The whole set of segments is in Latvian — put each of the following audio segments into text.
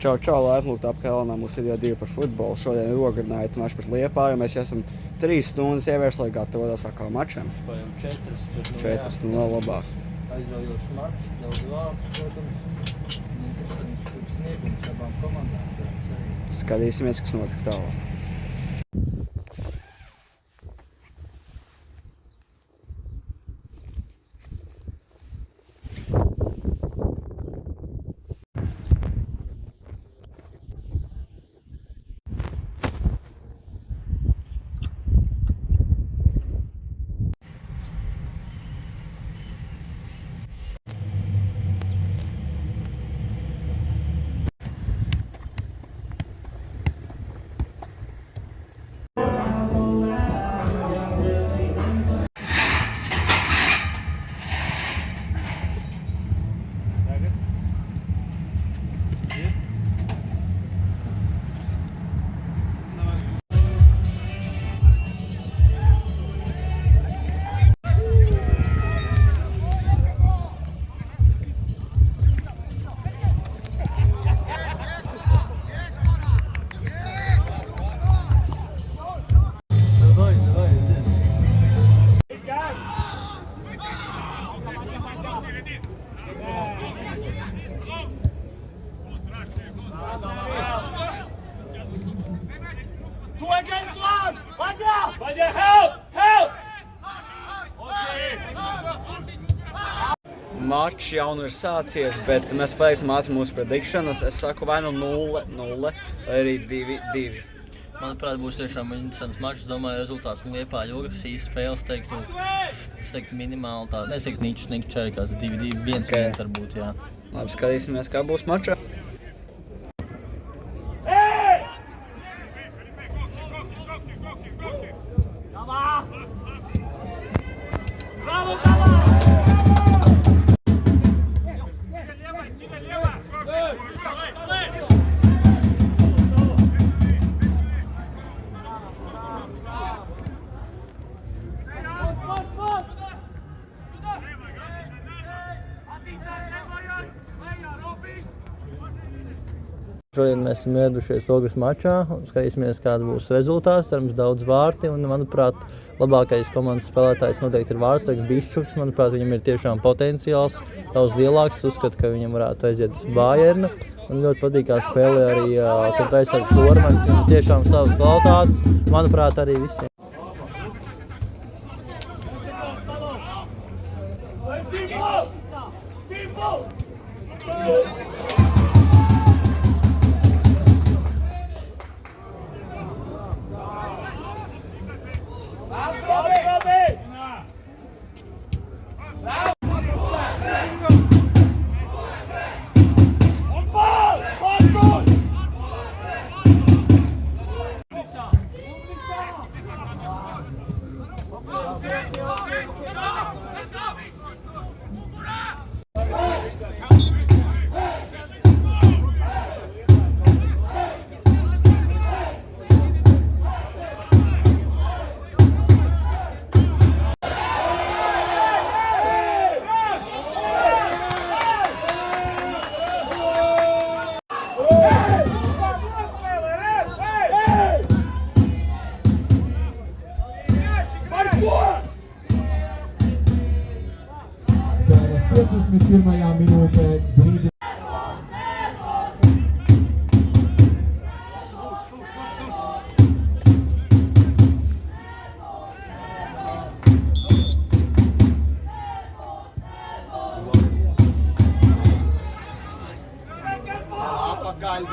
Čau, laipni lūgt apkalnā. Mūsu video 2 par futbolu. Šodien ir Ogrednight mačs pret Liepāju. Mēs esam 3 stundas ievērši, lai gatavotos atkal mačam. Spējam 4, bet 4, nu vēl labāk. Aizraujošs mačs, daudz vārdu, protams. Sniegums abām komandām. Skatīsimies, kas notiks tālāk. Mačs jau nu ir sācies, bet mēs spēlēsim ātri mūsu predikšanas. Es saku vai nu 0-0, vai arī 2-2. Manuprāt, būs tiešām interesants mačs. Es domāju, rezultāts Liepāja agresīvas spēles, es teiktu minimāli tā, es teiktu niķis čērkās 2-2, 1-1 varbūt, jā. Labi, skatīsimies, kā būs mačā. Šodien mēs esam ieradušies Ogres mačā, skatīsimies, kāds būs rezultāts, cerams daudz vārti, un, manuprāt, labākais komandas spēlētājs noteikti ir Vārtsargs Biščuks. Manuprāt, viņam ir tiešām potenciāls, daudz lielāks, uzskatu, ka viņam varētu aiziet uz Bayernu. Man ļoti patīk, kā spēlē arī centraizsargs Lormanis, viņam tiešām savas kvalitātes, manuprāt, arī visiem. Pirmajā minūtē brīdi. Apakaļ.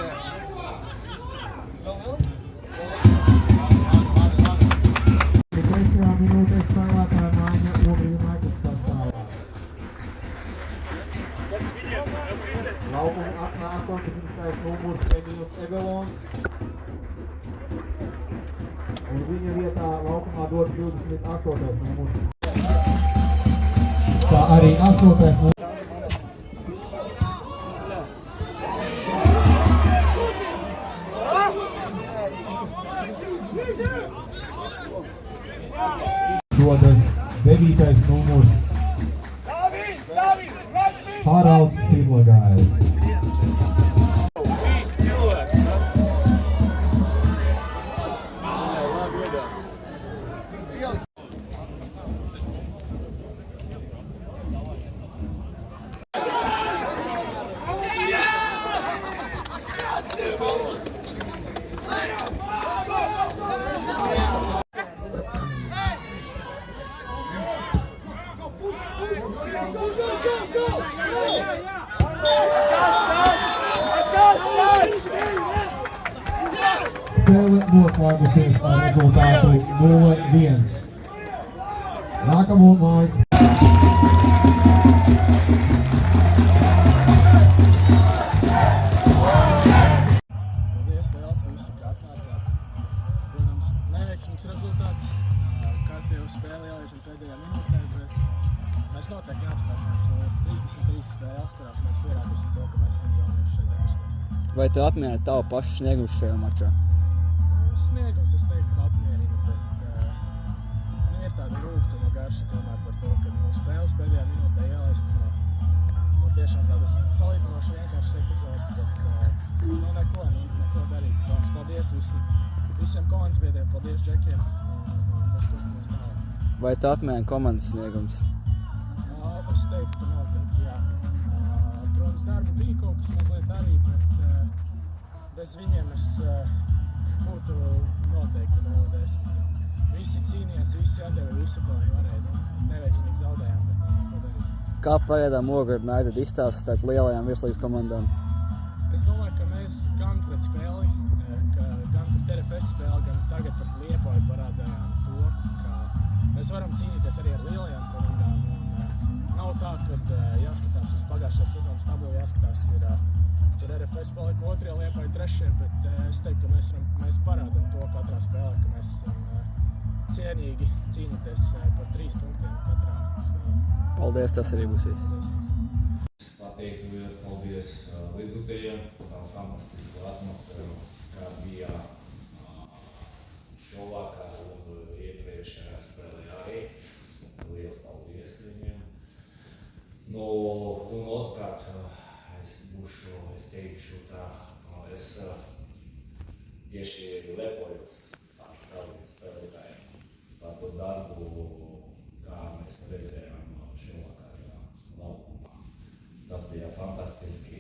Trešajā minūtē spēlētāja maiņa Ogres sastāvā. Laukuma atnāk 18. numurs Emīls Ebelons. Un viņa vietā laukumā dod 28. numurs. Tā arī 8. numurs. Dodas 9. numurs Haralds Simlagājs. spēle noslēgusies ar rezultātu 0-1. Nākamo mājas. Paldies liels visi, ka atnācāt. Protams, neveiksmīgs rezultāts. Kārtējo spēli jālaižam pēdējā minūtē, bet mēs noteikti neapstāsimies. 33 spēles, kurās mēs pierādīsim to, ka mēs esam jaunieši šeit Eberstos. Vai tu apmierina tavu pašu sniegumu šajā mačā? Sniegums es teiktu, ka apmierina, bet ir tāda rūgtuma garša tomēr par to, ka no spēles pēdējā minūtē jālaist no tiešām tādas salīdzinoši vienkāršas epizodes, bet neko darīt. Paldies visiem komandas biedriem, paldies Džekiem, un mēs kustamies tālāk. Vai tu apmierina komandas sniegums? Es teiktu, ka noteikti, jā. Protams, darba bija kaut kas mazliet arī, bet bez viņiem es būtu noteikti 0-10. Visi cīnījās, visi atdeva visu, ko viņi varēja. Neveiksmīgi zaudējām, bet ko darīt. Kā pagaidām Ogre United izstāsta starp lielajām virslīgas komandām? Es domāju, ka mēs gan pret spēli, gan pret RFS spēli, gan tagad pret Liepāju parādījām to, ka mēs varam cīnīties arī ar lielajām komandām. Nav tā, ka jāskatās uz pagājušās sezonas tabulu, jāskatās tur RFS palika 2, Liepāja 3, bet es teiktu, ka mēs parādām to katrā spēlē, ka mēs esam cienīgi cīnīties par 3 punktiem katrā spēlē. Paldies, tas arī būs viss. Pateiktu liels paldies līdzjutējiem par tādu fantastisku atmosfēru, kā bija šovakar un iepriekšējā spēlē arī. Liels paldies viņiem. Nu, un otrkārt, es teikšu tā, es tieši lepoju par spēlētājiem, par to darbu, kā mēs redzējām šovakar laukumā. Tas bija fantastiski.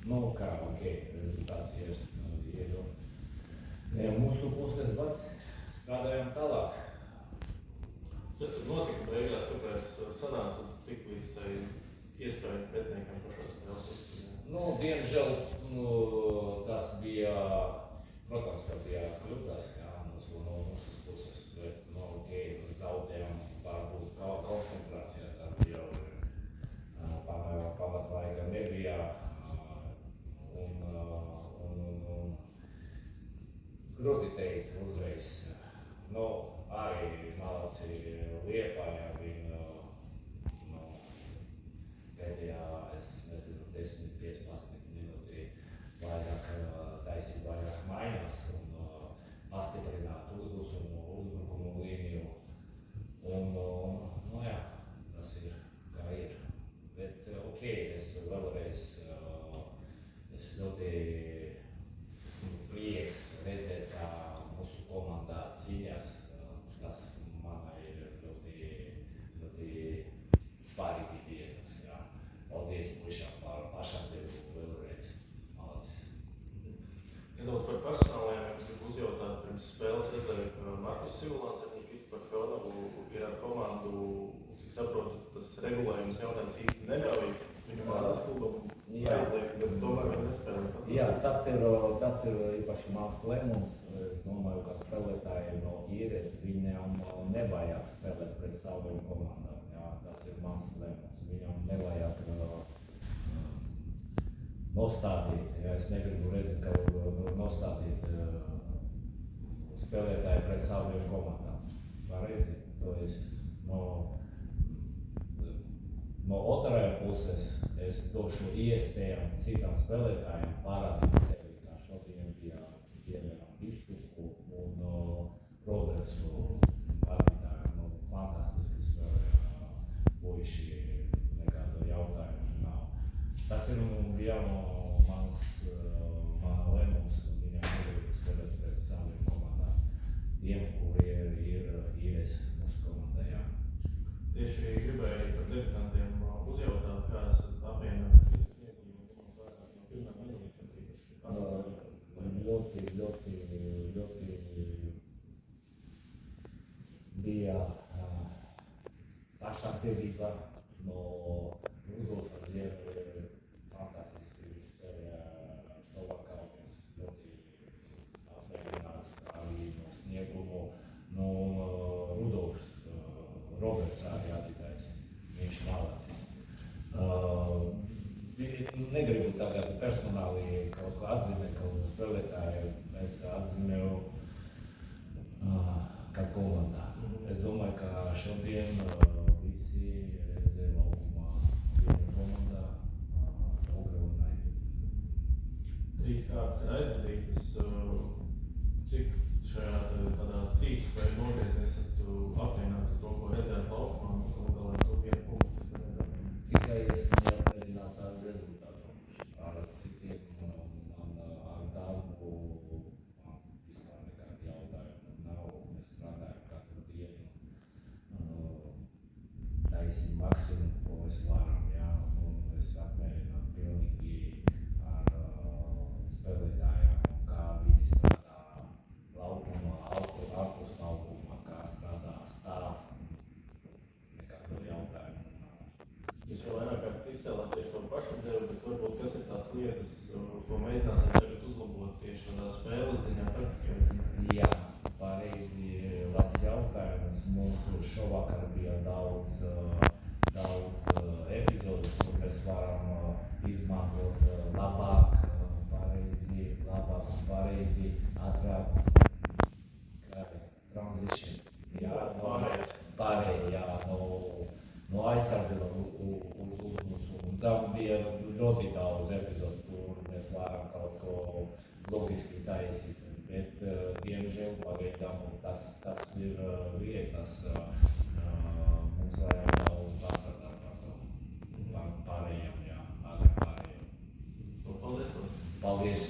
Nu, kā, rezultāts ir ne mūsu puses, bet strādājām tālāk. Kas tad notika beigās, kāpēc sanāca tik līdz tai iespēju pretiniekam pašās spēles uzstāvēt? Nu, diemžēl, tas bija, protams, ka bija kļūdas, jā, no mūsu puses, bet, zaudējām varbūt koncentrācijā, tas bija pamatlaiga nebija, un grūti teikt uzreiz. Nu, arī malaci Liepājā viņa, pēdējā, es nezinu, 10-15 minūti vairāk taisīt vairāk maiņas un pastiprināt uzbrukumu līniju. Un, jā, tas ir kā ir. Bet, es vēlreiz, es ļoti prieks redzēt, kā mūsu komandā cīņas. Tas man ir ļoti svarīgi vietas, jā. Paldies puišām par pašatdevu vēlreiz. Malacis. Nedaudz par personālajiem, es gribu uzjautāt pirms spēles redzēju, ka Markus Sivulāns ar Nikitu Parfionovu ir ar komandu, cik saprotu, tas regulējums jautājums īsti neļauj viņu mādās klubam aizliegt, bet tomēr viņi nespēlē. Jā, tas ir īpaši mans lēmums. Es domāju, ka spēlētāji no īres viņam nevajag spēlēt pret saviem komandām. Jā, tas ir mans lēmums. Viņam nevajag nostādīt. Jā, es negribu redzēt, ka nostādīt spēlētāji pret saviem komandām. Pareizi? No otrajā puses es došu iespēju citam spēlētājiem parādīt sevi, kā šodien bija piemēram Bišķuku un Robertsu vadītāju. Fantastiski spēlē puiši, nekādu jautājumu nav. Tas ir bija mana lēmums, un viņam negrib spēlēt pret saviem komandām. Tiem, kuri ir īres mūsu komandā, jā. Tieši gribēju arī par debitantiem uzjautāt, kā esat apmierināti ar sniegumiem, ņemot vērā no pirmā mainīgiem tīpaši. Ļoti bija pašatdevība no Rudolfa Ziemē, fantastiski spēlēja šovakar, mēs ļoti apmierināti. atzina kaut spēlētāju, es atzinu kā komandā. Es domāju, ka šodien visi redzēja laukumā vienu komandā Ogre un Naidu. 3 kārtas ir aizvadītas. Cik šajā tādā 3 spēļu nogriezienā esat apmierināti ar to, ko redzējāt laukumā un ko galā to 1 punktu? Tikai es neapmierināts ar rezultātu, ar citiem un ar darbu. Vispār nekādi jautājumi nav. Mēs strādājam katru dienu. Taisim maksimumu, ko mēs varam, jā. Un es apmierinātu pilnīgi ar spēlētājiem, kā viņi strādā laukumā, ārpus laukumā, kā strādā stāv. Nekādu jautājumu nav. Jūs jau vairāk kārt izcēlāt tieši to pašu devu, bet varbūt kas ir tās lietas, ko mēģināsiet tagad uzlabot tieši tādā spēles ziņā, taktiskajā ziņā? Jā, pareizi, labs jautājums. Mums šovakar bija daudz epizodu, kur mēs varam izmantot labāk un pareizi ātrāk transition. Jā, pārēj, jā, no aizsardzība uz uzbrukumu. Un tam bija ļoti daudz epizodu, kur mēs varam kaut ko logiski taisīt. Bet, diemžēl, pagaidām tas ir vietas. Mums vajag daudz pastrādāt par to. Pārējiem, jā, pārējiem. Paldies! Paldies!